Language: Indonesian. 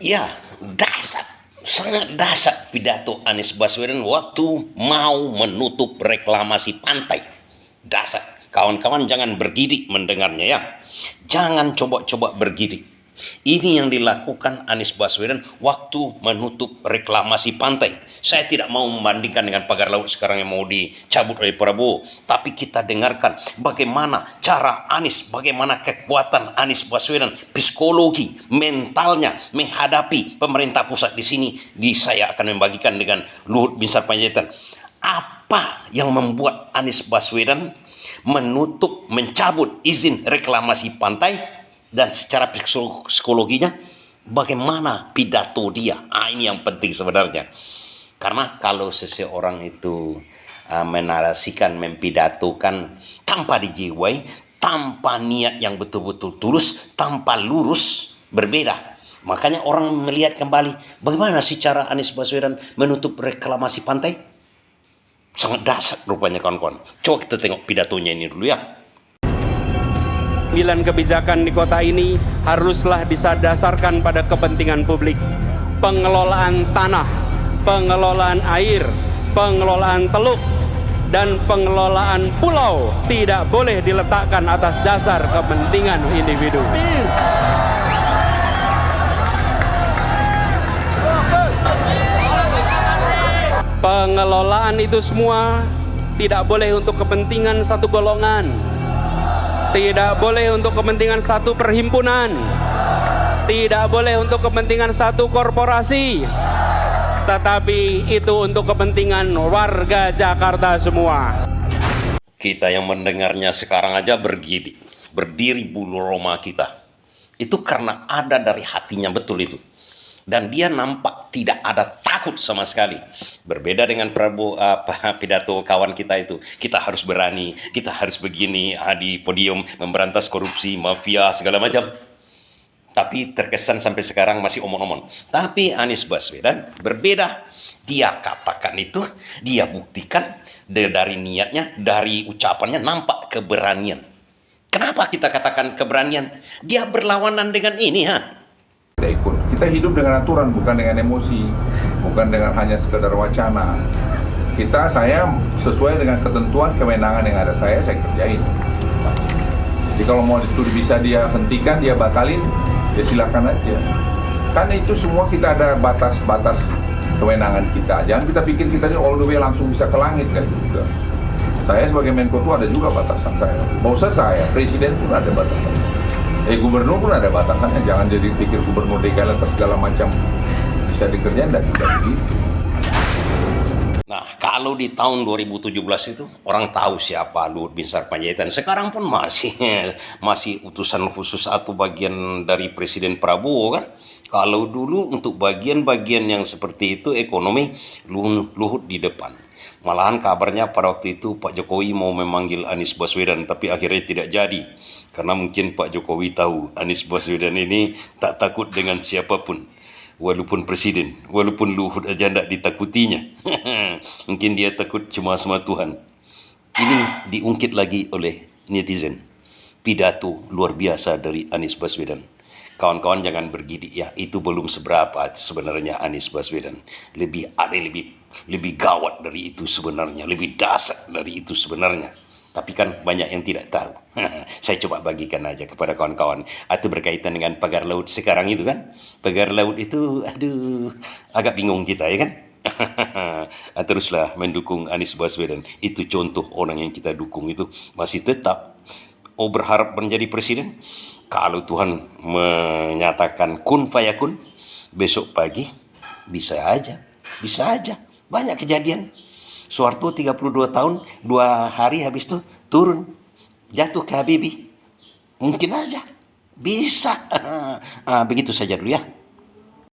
Ya, dasar, sangat dasar pidato Anies Baswedan waktu mau menutup reklamasi pantai. Dasar, kawan-kawan jangan bergidik mendengarnya ya. Jangan coba-coba bergidik. Ini yang dilakukan Anies Baswedan waktu menutup reklamasi pantai. Saya tidak mau membandingkan dengan pagar laut sekarang yang mau dicabut oleh Prabowo. Tapi kita dengarkan bagaimana cara Anies, bagaimana kekuatan Anies Baswedan, psikologi, mentalnya menghadapi pemerintah pusat di sini. Saya akan membagikan dengan Luhut Binsar Panjaitan. Apa yang membuat Anies Baswedan mencabut izin reklamasi pantai, dan secara psikologinya bagaimana pidato dia. Ini yang penting sebenarnya, karena kalau seseorang itu menarasikan, mempidatokan tanpa dijiwai, tanpa niat yang betul-betul tulus, tanpa lurus, berbeda. Makanya orang melihat kembali bagaimana sih cara Anies Baswedan menutup reklamasi pantai. Sangat dasar rupanya kawan-kawan. Coba kita tengok pidatonya ini dulu ya. 9 kebijakan di kota ini haruslah disasarkan pada kepentingan publik. Pengelolaan tanah, pengelolaan air, pengelolaan teluk, dan pengelolaan pulau tidak boleh diletakkan atas dasar kepentingan individu. Pengelolaan itu semua tidak boleh untuk kepentingan satu golongan, tidak boleh untuk kepentingan satu perhimpunan, tidak boleh untuk kepentingan satu korporasi, tetapi itu untuk kepentingan warga Jakarta semua. Kita yang mendengarnya sekarang aja berdiri bulu roma kita. Itu karena ada dari hatinya betul itu. Dan dia nampak tidak ada takut sama sekali. Berbeda dengan Prabowo, pidato kawan kita itu. Kita harus berani, kita harus begini, di podium memberantas korupsi, mafia, segala macam. Tapi terkesan sampai sekarang masih omong-omong. Tapi Anies Baswedan berbeda. Dia katakan itu, dia buktikan dari niatnya, dari ucapannya nampak keberanian. Kenapa kita katakan keberanian? Dia berlawanan dengan ini, Kita hidup dengan aturan, bukan dengan emosi, bukan dengan hanya sekedar wacana. Saya sesuai dengan ketentuan kewenangan yang ada saya kerjain. Jadi kalau mau itu bisa dia hentikan, dia batalin, ya silakan aja. Karena itu semua kita ada batas-batas kewenangan kita. Jangan kita pikir kita ini all the way langsung bisa ke langit, kan juga. Saya sebagai Menko itu ada juga batasan saya. Mau saya, presiden pun ada batasan. Gubernur pun ada batasannya. Jangan jadi pikir gubernur DKI atas segala macam bisa dikerjain, enggak juga begitu. Nah, kalau di tahun 2017 itu orang tahu siapa Luhut Binsar Panjaitan. Sekarang pun masih utusan khusus atau bagian dari Presiden Prabowo kan. Kalau dulu untuk bagian-bagian yang seperti itu ekonomi, Luhut di depan. Malahan kabarnya pada waktu itu Pak Jokowi mau memanggil Anies Baswedan, tapi akhirnya tidak jadi. Karena mungkin Pak Jokowi tahu Anies Baswedan ini tak takut dengan siapapun. Walaupun presiden, walaupun Luhut aja tidak ditakutinya. Mungkin dia takut cuma sama Tuhan. Ini diungkit lagi oleh netizen. Pidato luar biasa dari Anies Baswedan. Kawan-kawan jangan bergidik ya, itu belum seberapa sebenarnya Anies Baswedan. Lebih gawat dari itu sebenarnya, lebih dasar dari itu sebenarnya. Tapi kan banyak yang tidak tahu. Saya coba bagikan aja kepada kawan-kawan. Atau berkaitan dengan pagar laut sekarang itu kan. Pagar laut itu, agak bingung kita ya kan. Teruslah mendukung Anies Baswedan. Itu contoh orang yang kita dukung itu masih tetap berharap menjadi presiden. Kalau Tuhan menyatakan kun fayakun, besok pagi bisa aja. Banyak kejadian. Soeharto 32 tahun, 2 hari habis itu turun, jatuh ke Habibie. Mungkin aja, bisa. Begitu saja dulu ya.